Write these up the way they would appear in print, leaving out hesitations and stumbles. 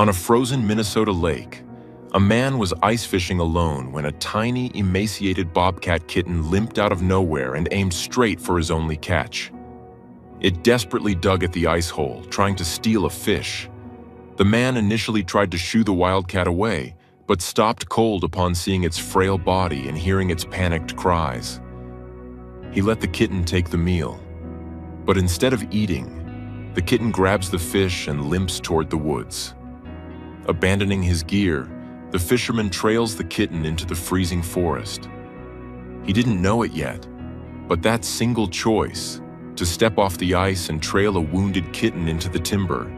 On a frozen Minnesota lake, a man was ice fishing alone when a tiny, emaciated bobcat kitten limped out of nowhere and aimed straight for his only catch. It desperately dug at the ice hole, trying to steal a fish. The man initially tried to shoo the wildcat away, but stopped cold upon seeing its frail body and hearing its panicked cries. He let the kitten take the meal, but instead of eating, the kitten grabs the fish and limps toward the woods. Abandoning his gear, the fisherman trails the kitten into the freezing forest. He didn't know it yet, but that single choice, to step off the ice and trail a wounded kitten into the timber,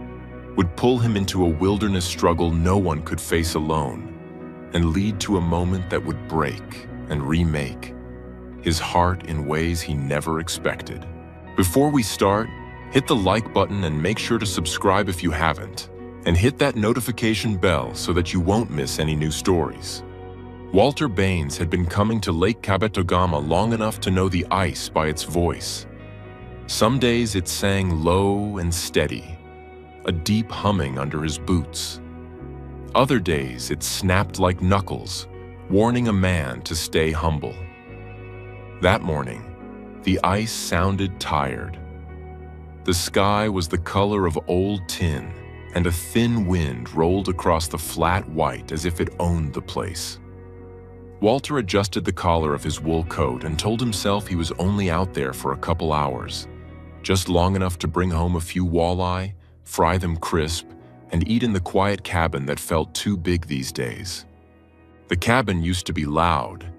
would pull him into a wilderness struggle no one could face alone, and lead to a moment that would break and remake his heart in ways he never expected. Before we start, hit the like button and make sure to subscribe if you haven't, and hit that notification bell so that you won't miss any new stories. Walter Baines had been coming to Lake Kabetogama long enough to know the ice by its voice. Some days it sang low and steady, a deep humming under his boots. Other days it snapped like knuckles, warning a man to stay humble. That morning, the ice sounded tired. The sky was the color of old tin, and a thin wind rolled across the flat white as if it owned the place. Walter adjusted the collar of his wool coat and told himself he was only out there for a couple hours, just long enough to bring home a few walleye, fry them crisp, and eat in the quiet cabin that felt too big these days. The cabin used to be loud.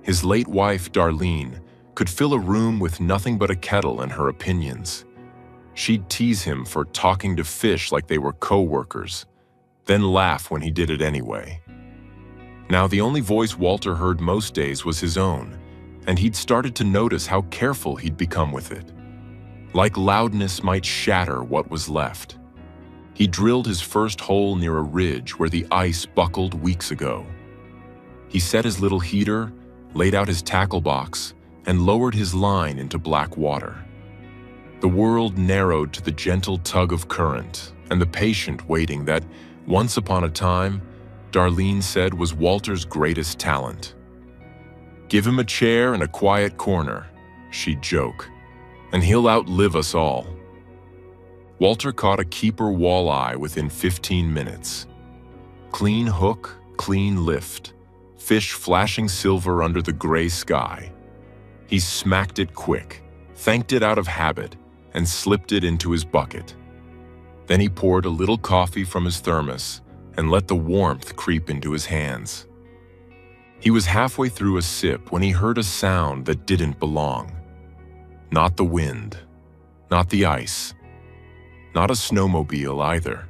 His late wife, Darlene, could fill a room with nothing but a kettle and her opinions. She'd tease him for talking to fish like they were co-workers, then laugh when he did it anyway. Now the only voice Walter heard most days was his own, and he'd started to notice how careful he'd become with it. Like loudness might shatter what was left. He drilled his first hole near a ridge where the ice buckled weeks ago. He set his little heater, laid out his tackle box, and lowered his line into black water. The world narrowed to the gentle tug of current and the patient waiting that, once upon a time, Darlene said was Walter's greatest talent. "Give him a chair and a quiet corner," she'd joke, "and he'll outlive us all." Walter caught a keeper walleye within 15 minutes. Clean hook, clean lift, fish flashing silver under the gray sky. He smacked it quick, thanked it out of habit, and slipped it into his bucket. Then he poured a little coffee from his thermos and let the warmth creep into his hands. He was halfway through a sip when he heard a sound that didn't belong. Not the wind, not the ice, not a snowmobile either.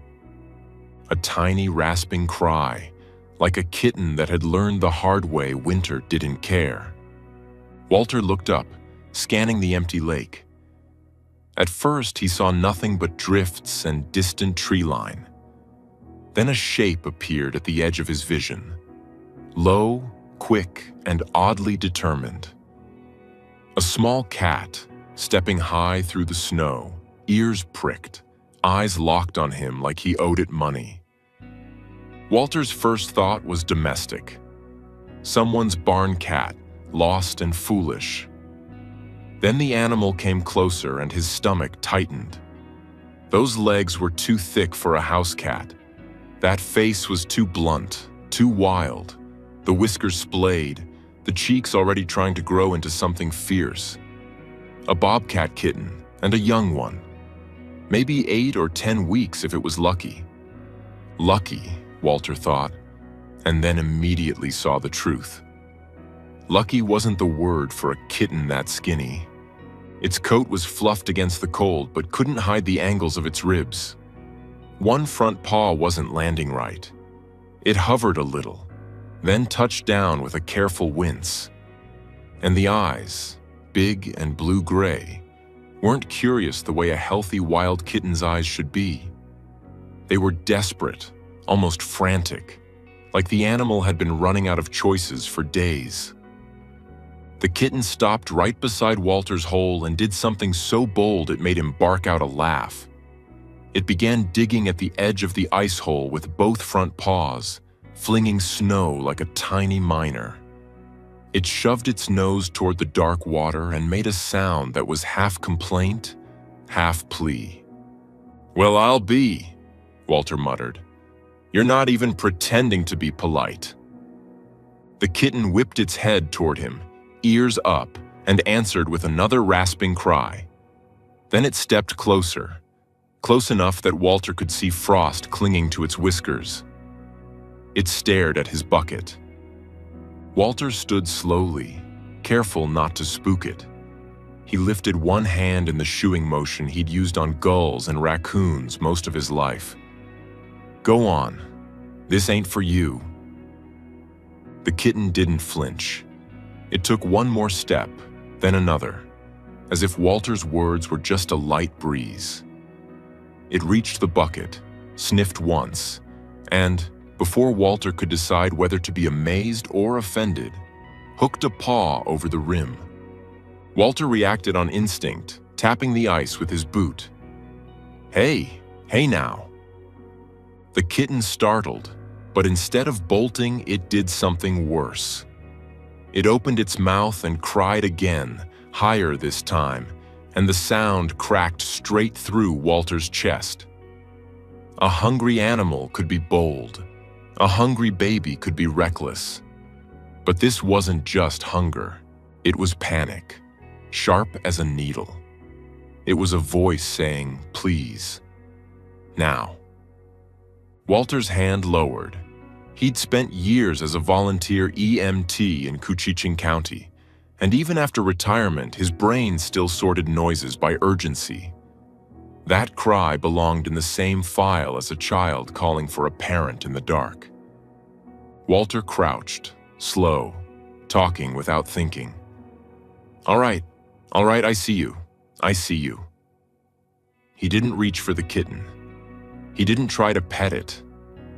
A tiny rasping cry, like a kitten that had learned the hard way winter didn't care. Walter looked up, scanning the empty lake. At first, he saw nothing but drifts and distant tree line. Then a shape appeared at the edge of his vision. Low, quick, and oddly determined. A small cat, stepping high through the snow, ears pricked, eyes locked on him like he owed it money. Walter's first thought was domestic. Someone's barn cat, lost and foolish. Then the animal came closer and his stomach tightened. Those legs were too thick for a house cat. That face was too blunt, too wild. The whiskers splayed, the cheeks already trying to grow into something fierce. A bobcat kitten, and a young one. Maybe 8 or 10 weeks if it was lucky. Lucky, Walter thought, and then immediately saw the truth. Lucky wasn't the word for a kitten that skinny. Its coat was fluffed against the cold but couldn't hide the angles of its ribs. One front paw wasn't landing right. It hovered a little, then touched down with a careful wince. And the eyes, big and blue-gray, weren't curious the way a healthy wild kitten's eyes should be. They were desperate, almost frantic, like the animal had been running out of choices for days. The kitten stopped right beside Walter's hole and did something so bold it made him bark out a laugh. It began digging at the edge of the ice hole with both front paws, flinging snow like a tiny miner. It shoved its nose toward the dark water and made a sound that was half complaint, half plea. "Well, I'll be," Walter muttered. "You're not even pretending to be polite." The kitten whipped its head toward him, ears up, and answered with another rasping cry. Then it stepped closer, close enough that Walter could see frost clinging to its whiskers. It stared at his bucket. Walter stood slowly, careful not to spook it. He lifted one hand in the shooing motion he'd used on gulls and raccoons most of his life. "Go on. This ain't for you." The kitten didn't flinch. It took one more step, then another, as if Walter's words were just a light breeze. It reached the bucket, sniffed once, and, before Walter could decide whether to be amazed or offended, hooked a paw over the rim. Walter reacted on instinct, tapping the ice with his boot. Hey now." The kitten startled, but instead of bolting, it did something worse. It opened its mouth and cried again, higher this time, and the sound cracked straight through Walter's chest. A hungry animal could be bold. A hungry baby could be reckless. But this wasn't just hunger. It was panic, sharp as a needle. It was a voice saying, "Please. Now." Walter's hand lowered. He'd spent years as a volunteer EMT in Cochiching County, and even after retirement, his brain still sorted noises by urgency. That cry belonged in the same file as a child calling for a parent in the dark. Walter crouched, slow, talking without thinking. All right, I see you. I see you." He didn't reach for the kitten. He didn't try to pet it,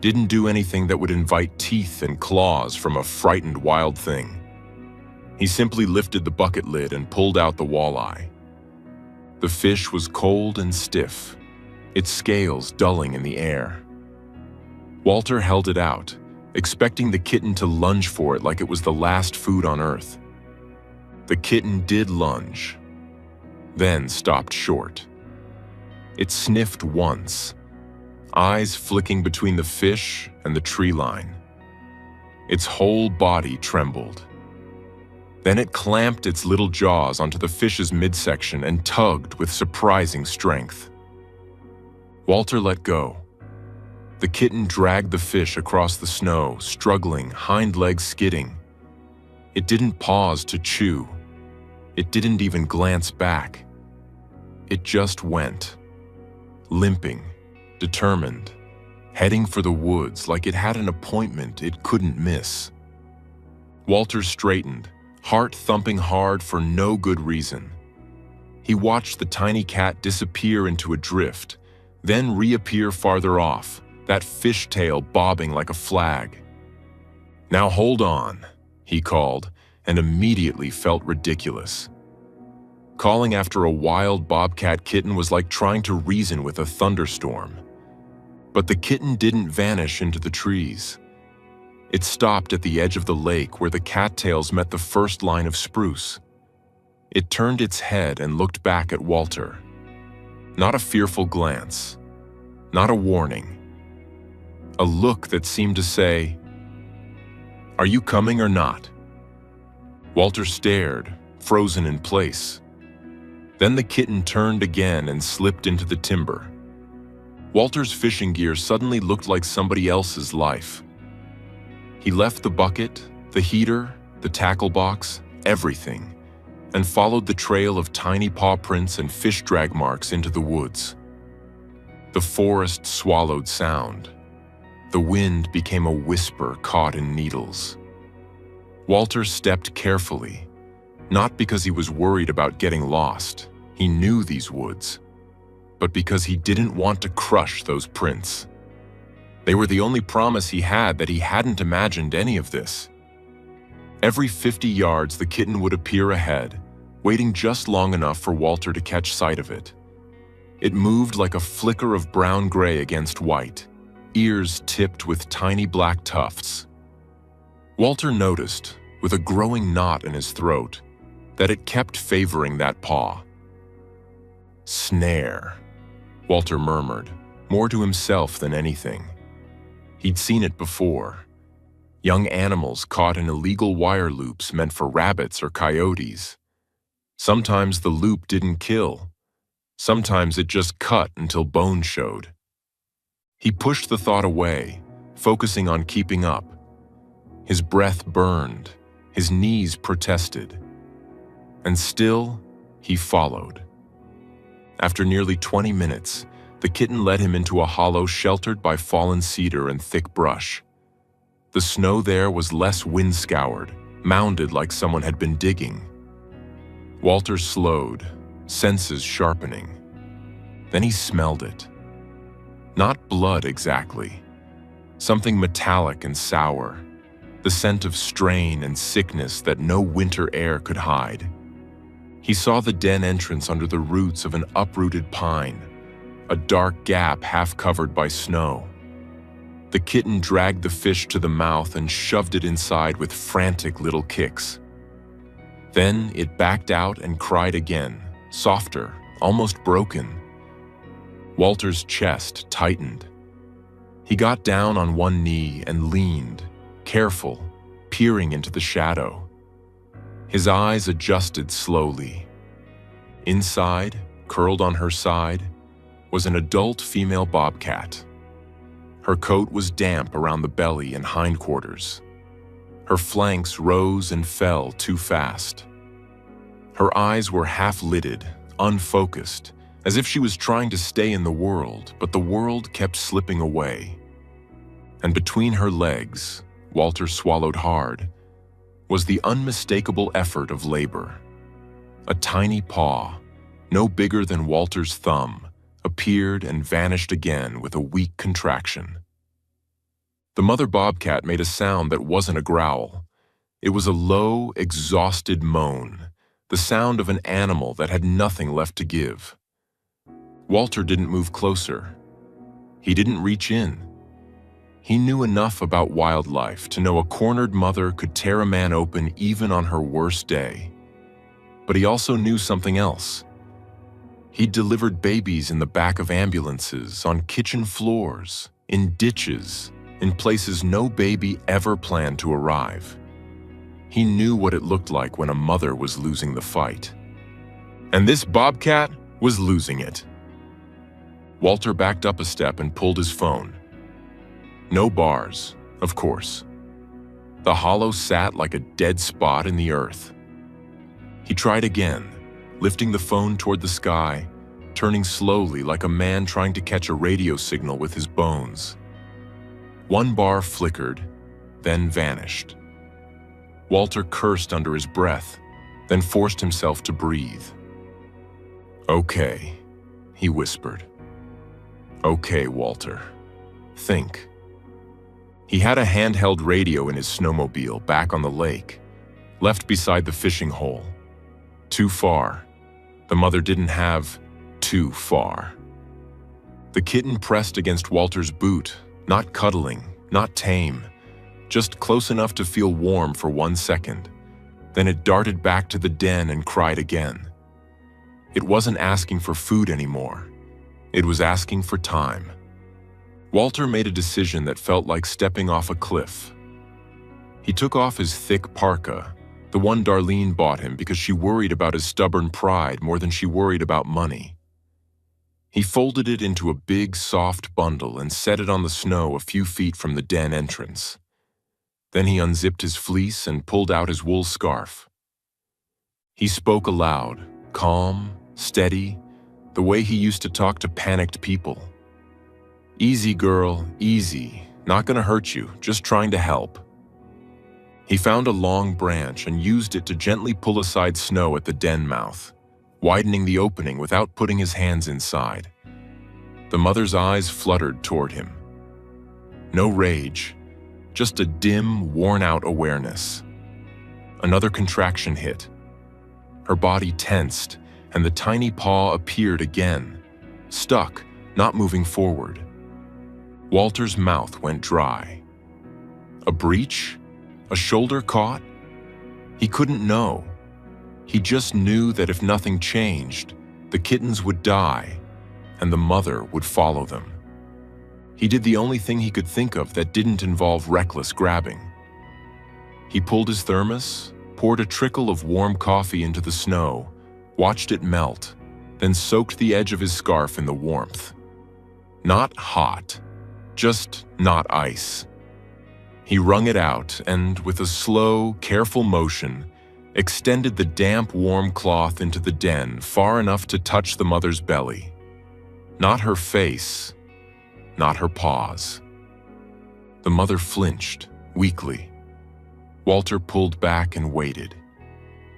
didn't do anything that would invite teeth and claws from a frightened wild thing. He simply lifted the bucket lid and pulled out the walleye. The fish was cold and stiff, its scales dulling in the air. Walter held it out, expecting the kitten to lunge for it like it was the last food on earth. The kitten did lunge, then stopped short. It sniffed once, eyes flicking between the fish and the tree line. Its whole body trembled. Then it clamped its little jaws onto the fish's midsection and tugged with surprising strength. Walter let go. The kitten dragged the fish across the snow, struggling, hind legs skidding. It didn't pause to chew. It didn't even glance back. It just went, limping, determined, heading for the woods like it had an appointment it couldn't miss. Walter straightened, heart thumping hard for no good reason. He watched the tiny cat disappear into a drift, then reappear farther off, that fishtail bobbing like a flag. "Now hold on," he called, and immediately felt ridiculous. Calling after a wild bobcat kitten was like trying to reason with a thunderstorm. But the kitten didn't vanish into the trees. It stopped at the edge of the lake where the cattails met the first line of spruce. It turned its head and looked back at Walter. Not a fearful glance, not a warning. A look that seemed to say, "Are you coming or not?" Walter stared, frozen in place. Then the kitten turned again and slipped into the timber. Walter's fishing gear suddenly looked like somebody else's life. He left the bucket, the heater, the tackle box, everything, and followed the trail of tiny paw prints and fish drag marks into the woods. The forest swallowed sound. The wind became a whisper caught in needles. Walter stepped carefully, not because he was worried about getting lost. He knew these woods, but because he didn't want to crush those prints. They were the only promise he had that he hadn't imagined any of this. Every 50 yards, the kitten would appear ahead, waiting just long enough for Walter to catch sight of it. It moved like a flicker of brown-gray against white, ears tipped with tiny black tufts. Walter noticed, with a growing knot in his throat, that it kept favoring that paw. Snare, Walter murmured, more to himself than anything. He'd seen it before. Young animals caught in illegal wire loops meant for rabbits or coyotes. Sometimes the loop didn't kill. Sometimes it just cut until bone showed. He pushed the thought away, focusing on keeping up. His breath burned, his knees protested. And still, he followed. After nearly 20 minutes, the kitten led him into a hollow sheltered by fallen cedar and thick brush. The snow there was less wind-scoured, mounded like someone had been digging. Walter slowed, senses sharpening. Then he smelled it. Not blood exactly. Something metallic and sour. The scent of strain and sickness that no winter air could hide. He saw the den entrance under the roots of an uprooted pine, a dark gap half covered by snow. The kitten dragged the fish to the mouth and shoved it inside with frantic little kicks. Then it backed out and cried again, softer, almost broken. Walter's chest tightened. He got down on one knee and leaned, careful, peering into the shadow. His eyes adjusted slowly. Inside, curled on her side, was an adult female bobcat. Her coat was damp around the belly and hindquarters. Her flanks rose and fell too fast. Her eyes were half-lidded, unfocused, as if she was trying to stay in the world, but the world kept slipping away. And between her legs, Walter swallowed hard, was the unmistakable effort of labor. A tiny paw, no bigger than Walter's thumb, appeared and vanished again with a weak contraction. The mother bobcat made a sound that wasn't a growl. It was a low, exhausted moan, the sound of an animal that had nothing left to give. Walter didn't move closer. He didn't reach in. He knew enough about wildlife to know a cornered mother could tear a man open even on her worst day. But he also knew something else. He'd delivered babies in the back of ambulances, on kitchen floors, in ditches, in places no baby ever planned to arrive. He knew what it looked like when a mother was losing the fight. And this bobcat was losing it. Walter backed up a step and pulled his phone. No bars, of course. The hollow sat like a dead spot in the earth. He tried again, lifting the phone toward the sky, turning slowly like a man trying to catch a radio signal with his bones. One bar flickered, then vanished. Walter cursed under his breath, then forced himself to breathe. "Okay," he whispered. "Okay, Walter. Think." He had a handheld radio in his snowmobile back on the lake, left beside the fishing hole. Too far. The mother didn't have too far. The kitten pressed against Walter's boot, not cuddling, not tame, just close enough to feel warm for 1 second. Then it darted back to the den and cried again. It wasn't asking for food anymore. It was asking for time. Walter made a decision that felt like stepping off a cliff. He took off his thick parka, the one Darlene bought him because she worried about his stubborn pride more than she worried about money. He folded it into a big, soft bundle and set it on the snow a few feet from the den entrance. Then he unzipped his fleece and pulled out his wool scarf. He spoke aloud, calm, steady, the way he used to talk to panicked people. "Easy, girl, easy. Not gonna hurt you, just trying to help." He found a long branch and used it to gently pull aside snow at the den mouth, widening the opening without putting his hands inside. The mother's eyes fluttered toward him. No rage, just a dim, worn-out awareness. Another contraction hit. Her body tensed, and the tiny paw appeared again, stuck, not moving forward. Walter's mouth went dry. A breach? A shoulder caught? He couldn't know. He just knew that if nothing changed, the kittens would die, and the mother would follow them. He did the only thing he could think of that didn't involve reckless grabbing. He pulled his thermos, poured a trickle of warm coffee into the snow, watched it melt, then soaked the edge of his scarf in the warmth. Not hot, just not ice. He wrung it out and, with a slow, careful motion, extended the damp, warm cloth into the den far enough to touch the mother's belly. Not her face, not her paws. The mother flinched, weakly. Walter pulled back and waited.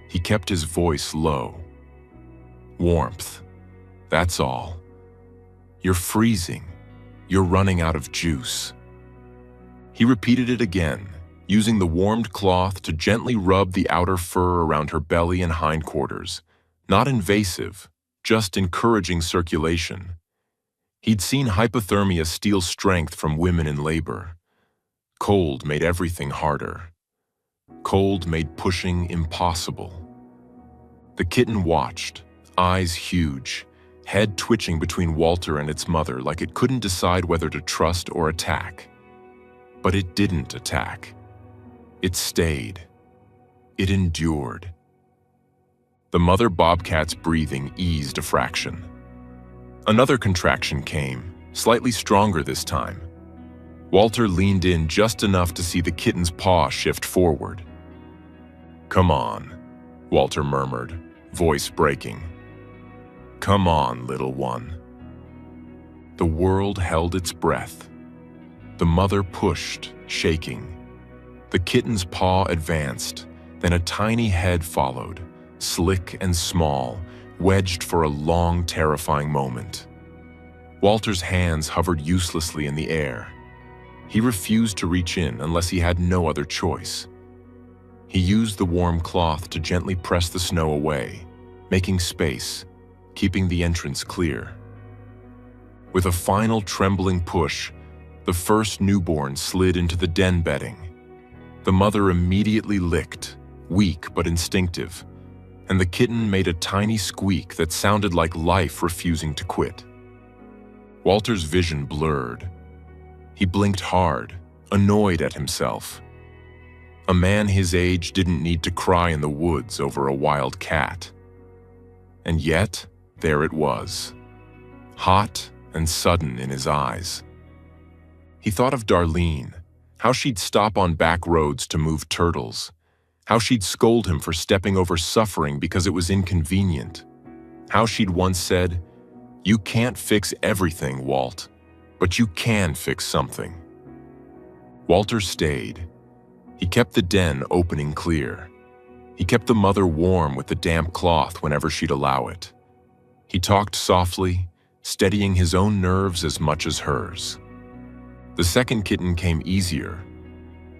He kept his voice low. Warmth, that's all. You're freezing. You're running out of juice. He repeated it again, using the warmed cloth to gently rub the outer fur around her belly and hindquarters. Not invasive, just encouraging circulation. He'd seen hypothermia steal strength from women in labor. Cold made everything harder. Cold made pushing impossible. The kitten watched, eyes huge, head twitching between Walter and its mother like it couldn't decide whether to trust or attack. But it didn't attack. It stayed. It endured. The mother bobcat's breathing eased a fraction. Another contraction came, slightly stronger this time. Walter leaned in just enough to see the kitten's paw shift forward. "Come on," Walter murmured, voice breaking. "Come on, little one." The world held its breath. The mother pushed, shaking. The kitten's paw advanced, then a tiny head followed, slick and small, wedged for a long, terrifying moment. Walter's hands hovered uselessly in the air. He refused to reach in unless he had no other choice. He used the warm cloth to gently press the snow away, making space, keeping the entrance clear. With a final trembling push, the first newborn slid into the den bedding. The mother immediately licked, weak but instinctive, and the kitten made a tiny squeak that sounded like life refusing to quit. Walter's vision blurred. He blinked hard, annoyed at himself. A man his age didn't need to cry in the woods over a wild cat. And yet, there it was, hot and sudden in his eyes. He thought of Darlene, how she'd stop on back roads to move turtles, how she'd scold him for stepping over suffering because it was inconvenient, how she'd once said, "You can't fix everything, Walt, but you can fix something." Walter stayed. He kept the den opening clear. He kept the mother warm with the damp cloth whenever she'd allow it. He talked softly, steadying his own nerves as much as hers. The second kitten came easier,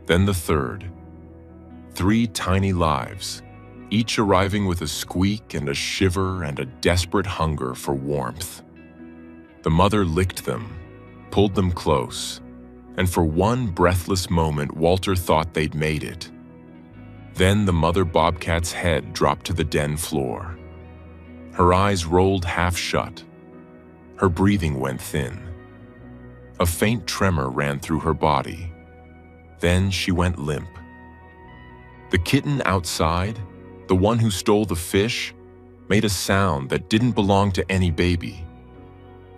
then the third. 3 tiny lives, each arriving with a squeak and a shiver and a desperate hunger for warmth. The mother licked them, pulled them close, and for one breathless moment Walter thought they'd made it. Then the mother bobcat's head dropped to the den floor. Her eyes rolled half shut. Her breathing went thin. A faint tremor ran through her body. Then she went limp. The kitten outside, the one who stole the fish, made a sound that didn't belong to any baby.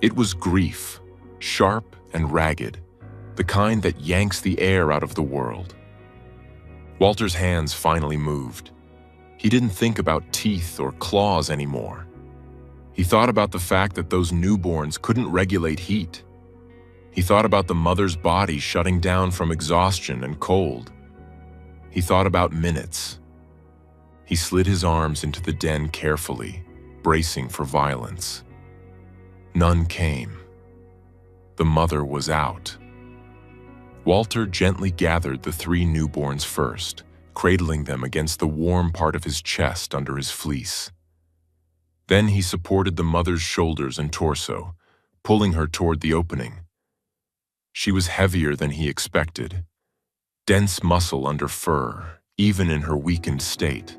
It was grief, sharp and ragged, the kind that yanks the air out of the world. Walter's hands finally moved. He didn't think about teeth or claws anymore. He thought about the fact that those newborns couldn't regulate heat. He thought about the mother's body shutting down from exhaustion and cold. He thought about minutes. He slid his arms into the den carefully, bracing for violence. None came. The mother was out. Walter gently gathered the 3 newborns first, cradling them against the warm part of his chest under his fleece. Then he supported the mother's shoulders and torso, pulling her toward the opening. She was heavier than he expected. Dense muscle under fur, even in her weakened state.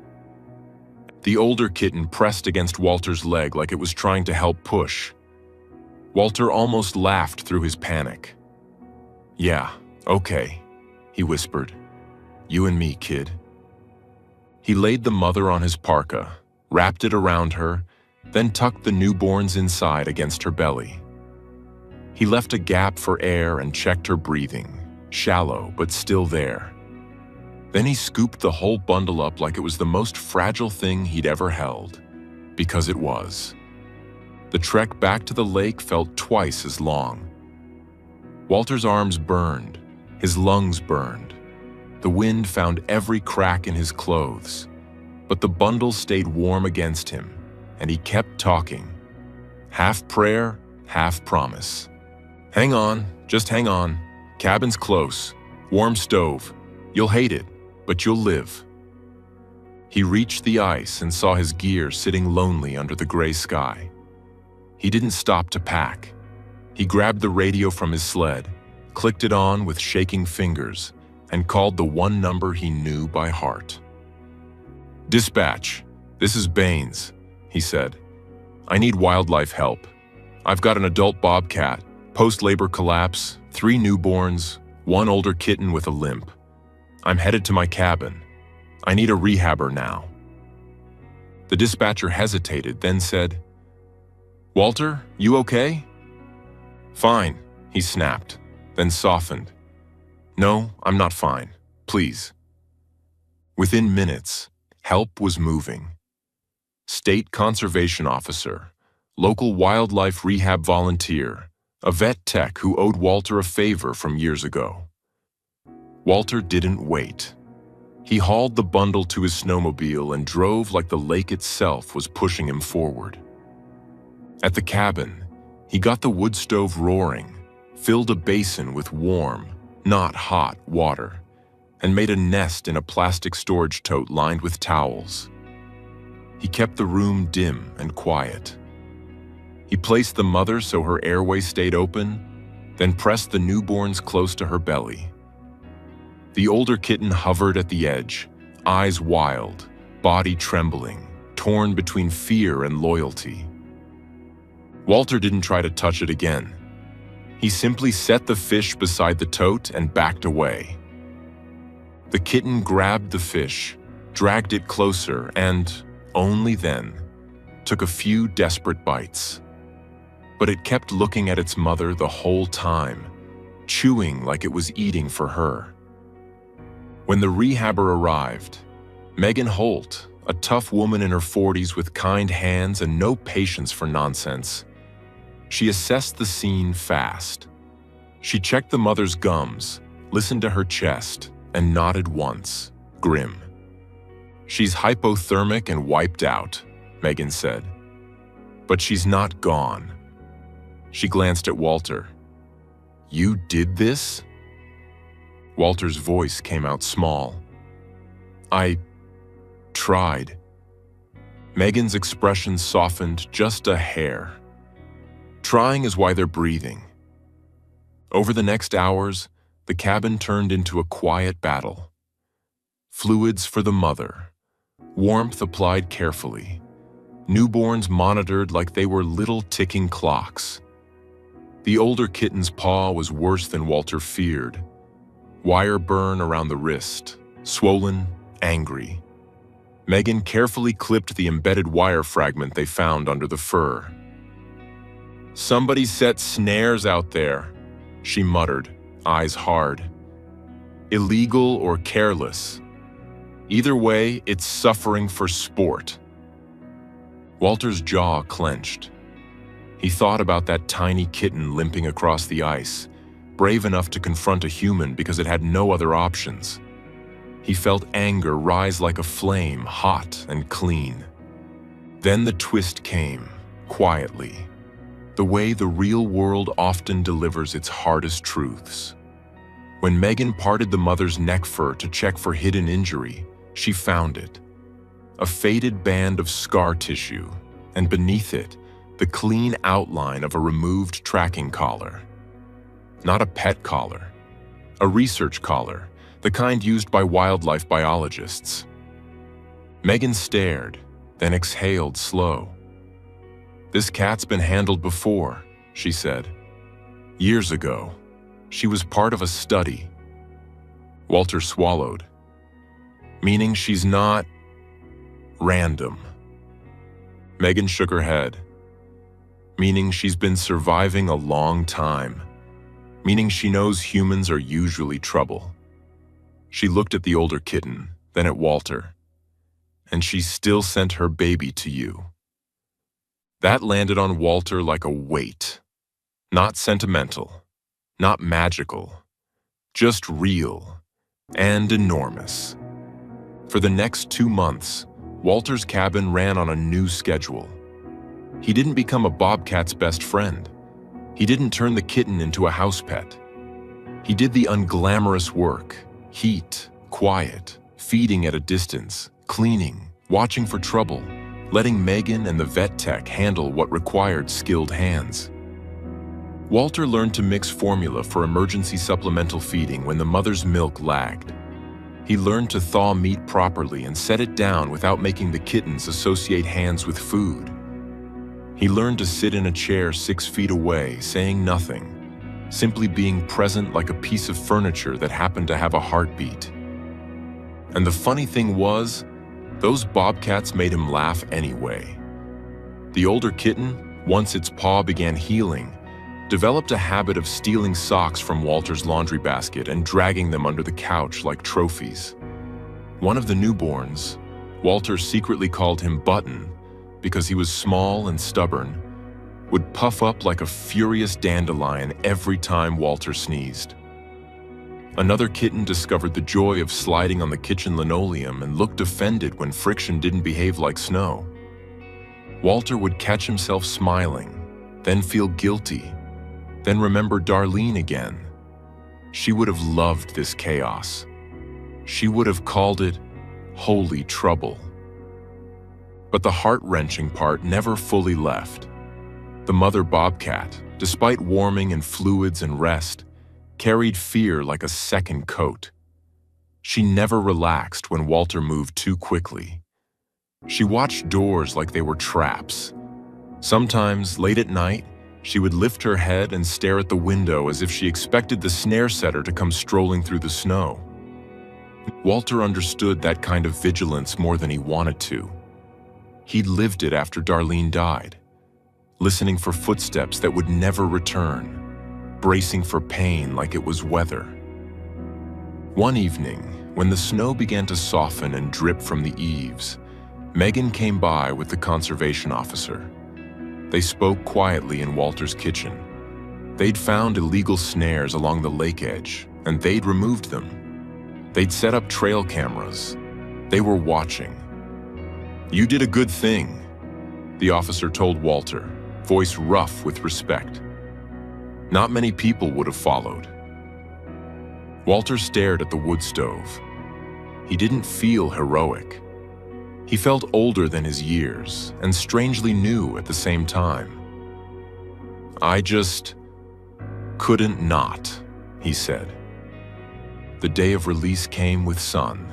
The older kitten pressed against Walter's leg like it was trying to help push. Walter almost laughed through his panic. "Yeah, okay," he whispered. "You and me, kid." He laid the mother on his parka, wrapped it around her, then tucked the newborns inside against her belly. He left a gap for air and checked her breathing, shallow but still there. Then he scooped the whole bundle up like it was the most fragile thing he'd ever held, because it was. The trek back to the lake felt twice as long. Walter's arms burned, his lungs burned. The wind found every crack in his clothes, but the bundle stayed warm against him, and he kept talking. Half prayer, half promise. "Hang on, just hang on. Cabin's close. Warm stove. You'll hate it, but you'll live." He reached the ice and saw his gear sitting lonely under the gray sky. He didn't stop to pack. He grabbed the radio from his sled, clicked it on with shaking fingers, and called the one number he knew by heart. "Dispatch, this is Baines," he said. "I need wildlife help. I've got an adult bobcat, post-labor collapse, 3 newborns, 1 older kitten with a limp. I'm headed to my cabin. I need a rehabber now." The dispatcher hesitated, then said, "Walter, you okay?" "Fine," he snapped, then softened. "No, I'm not fine. Please." Within minutes, help was moving. State conservation officer, local wildlife rehab volunteer, a vet tech who owed Walter a favor from years ago. Walter didn't wait. He hauled the bundle to his snowmobile and drove like the lake itself was pushing him forward. At the cabin, he got the wood stove roaring, filled a basin with warm, not hot water, and made a nest in a plastic storage tote lined with towels. He kept the room dim and quiet. He placed the mother so her airway stayed open, then pressed the newborns close to her belly. The older kitten hovered at the edge, eyes wild, body trembling, torn between fear and loyalty. Walter didn't try to touch it again. He simply set the fish beside the tote and backed away. The kitten grabbed the fish, dragged it closer, and, only then, took a few desperate bites. But it kept looking at its mother the whole time, chewing like it was eating for her. When the rehabber arrived, Megan Holt, a tough woman in her 40s with kind hands and no patience for nonsense, she assessed the scene fast. She checked the mother's gums, listened to her chest, and nodded once, grim. "She's hypothermic and wiped out," Megan said. "But she's not gone." She glanced at Walter. "You did this?" Walter's voice came out small. "I tried." Megan's expression softened just a hair. Trying is why they're breathing. Over the next hours, the cabin turned into a quiet battle. Fluids for the mother, warmth applied carefully, newborns monitored like they were little ticking clocks. The older kitten's paw was worse than Walter feared. Wire burn around the wrist, swollen, angry. Megan carefully clipped the embedded wire fragment they found under the fur. "Somebody set snares out there," she muttered, eyes hard. "Illegal or careless. Either way, it's suffering for sport." Walter's jaw clenched. He thought about that tiny kitten limping across the ice, brave enough to confront a human because it had no other options. He felt anger rise like a flame, hot and clean. Then the twist came, quietly, the way the real world often delivers its hardest truths. When Megan parted the mother's neck fur to check for hidden injury, she found it. A faded band of scar tissue, and beneath it, the clean outline of a removed tracking collar. Not a pet collar, a research collar, the kind used by wildlife biologists. Megan stared, then exhaled slow. "This cat's been handled before," she said. "Years ago. She was part of a study." Walter swallowed. "Meaning she's not random." Megan shook her head. "Meaning she's been surviving a long time. Meaning she knows humans are usually trouble." She looked at the older kitten, then at Walter. "And she still sent her baby to you." That landed on Walter like a weight. Not sentimental, not magical, just real and enormous. For the next 2 months, Walter's cabin ran on a new schedule. He didn't become a bobcat's best friend. He didn't turn the kitten into a house pet. He did the unglamorous work: heat, quiet, feeding at a distance, cleaning, watching for trouble, letting Megan and the vet tech handle what required skilled hands. Walter learned to mix formula for emergency supplemental feeding when the mother's milk lagged. He learned to thaw meat properly and set it down without making the kittens associate hands with food. He learned to sit in a chair 6 feet away, saying nothing, simply being present like a piece of furniture that happened to have a heartbeat. And the funny thing was, those bobcats made him laugh anyway. The older kitten, once its paw began healing, developed a habit of stealing socks from Walter's laundry basket and dragging them under the couch like trophies. One of the newborns, Walter secretly called him Button because he was small and stubborn, would puff up like a furious dandelion every time Walter sneezed. Another kitten discovered the joy of sliding on the kitchen linoleum and looked offended when friction didn't behave like snow. Walter would catch himself smiling, then feel guilty, then remember Darlene again. She would have loved this chaos. She would have called it holy trouble. But the heart-wrenching part never fully left. The mother bobcat, despite warming and fluids and rest, carried fear like a second coat. She never relaxed when Walter moved too quickly. She watched doors like they were traps. Sometimes, late at night, she would lift her head and stare at the window as if she expected the snare setter to come strolling through the snow. Walter understood that kind of vigilance more than he wanted to. He'd lived it after Darlene died, listening for footsteps that would never return, bracing for pain like it was weather. One evening, when the snow began to soften and drip from the eaves, Megan came by with the conservation officer. They spoke quietly in Walter's kitchen. They'd found illegal snares along the lake edge, and they'd removed them. They'd set up trail cameras. They were watching. "You did a good thing," the officer told Walter, voice rough with respect. Not many people would have followed. Walter stared at the wood stove. He didn't feel heroic. He felt older than his years, and strangely new at the same time. "I just couldn't not," he said. The day of release came with sun.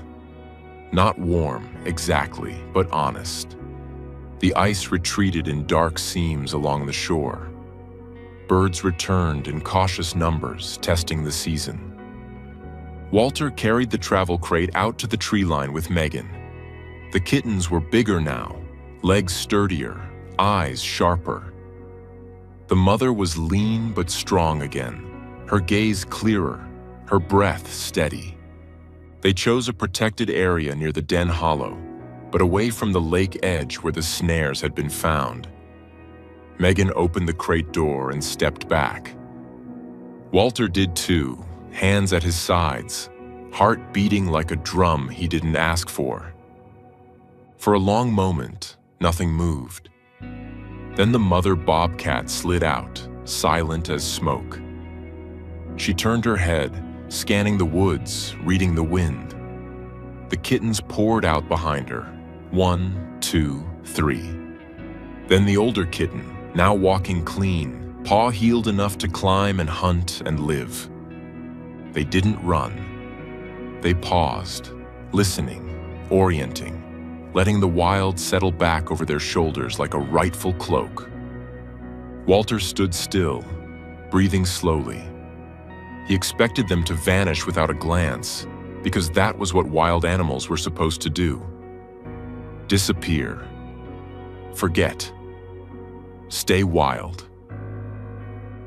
Not warm, exactly, but honest. The ice retreated in dark seams along the shore. Birds returned in cautious numbers, testing the season. Walter carried the travel crate out to the tree line with Megan. The kittens were bigger now, legs sturdier, eyes sharper. The mother was lean but strong again, her gaze clearer, her breath steady. They chose a protected area near the den hollow, but away from the lake edge where the snares had been found. Megan opened the crate door and stepped back. Walter did too, hands at his sides, heart beating like a drum he didn't ask for. For a long moment, nothing moved. Then the mother bobcat slid out, silent as smoke. She turned her head, scanning the woods, reading the wind. The kittens poured out behind her, 1, 2, 3. Then the older kitten, now walking clean, paw healed enough to climb and hunt and live. They didn't run. They paused, listening, orienting, letting the wild settle back over their shoulders like a rightful cloak. Walter stood still, breathing slowly. He expected them to vanish without a glance, because that was what wild animals were supposed to do. Disappear. Forget. Stay wild.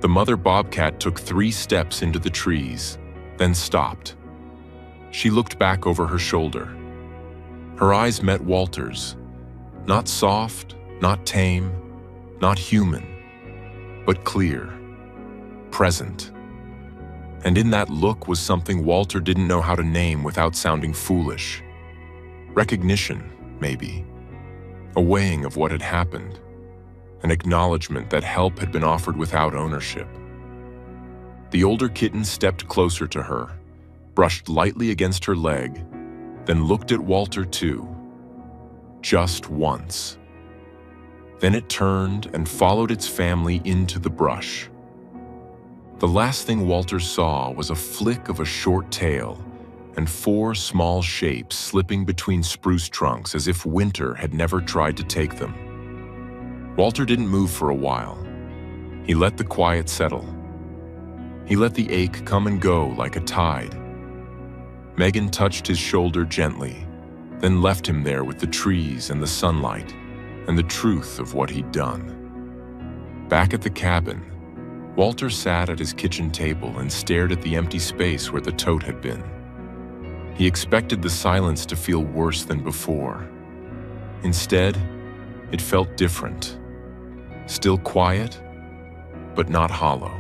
The mother bobcat took 3 steps into the trees, then stopped. She looked back over her shoulder. Her eyes met Walter's, not soft, not tame, not human, but clear, present. And in that look was something Walter didn't know how to name without sounding foolish. Recognition, maybe. A weighing of what had happened. An acknowledgement that help had been offered without ownership. The older kitten stepped closer to her, brushed lightly against her leg, then looked at Walter too. Just once. Then it turned and followed its family into the brush. The last thing Walter saw was a flick of a short tail and 4 small shapes slipping between spruce trunks as if winter had never tried to take them. Walter didn't move for a while. He let the quiet settle. He let the ache come and go like a tide. Megan touched his shoulder gently, then left him there with the trees and the sunlight and the truth of what he'd done. Back at the cabin, Walter sat at his kitchen table and stared at the empty space where the tote had been. He expected the silence to feel worse than before. Instead, it felt different. Still quiet, but not hollow.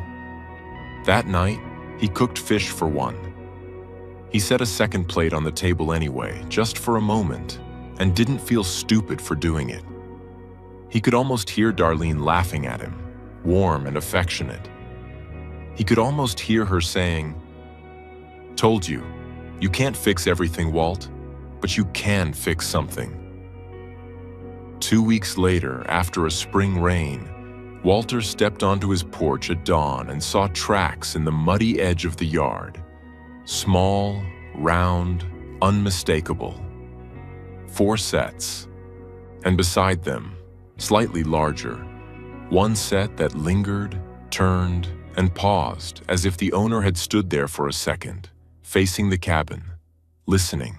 That night, he cooked fish for one. He set a second plate on the table anyway, just for a moment, and didn't feel stupid for doing it. He could almost hear Darlene laughing at him, warm and affectionate. He could almost hear her saying, "Told you, you can't fix everything, Walt, but you can fix something." 2 weeks later, after a spring rain, Walter stepped onto his porch at dawn and saw tracks in the muddy edge of the yard. Small, round, unmistakable. 4 sets. And beside them, slightly larger, one set that lingered, turned, and paused as if the owner had stood there for a second, facing the cabin, listening.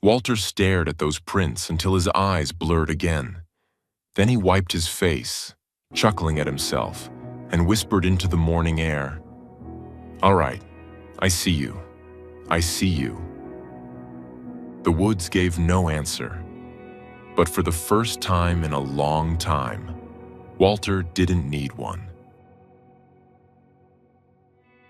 Walter stared at those prints until his eyes blurred again. Then he wiped his face, chuckling at himself, and whispered into the morning air, "All right, I see you. I see you." The woods gave no answer, but for the first time in a long time, Walter didn't need one.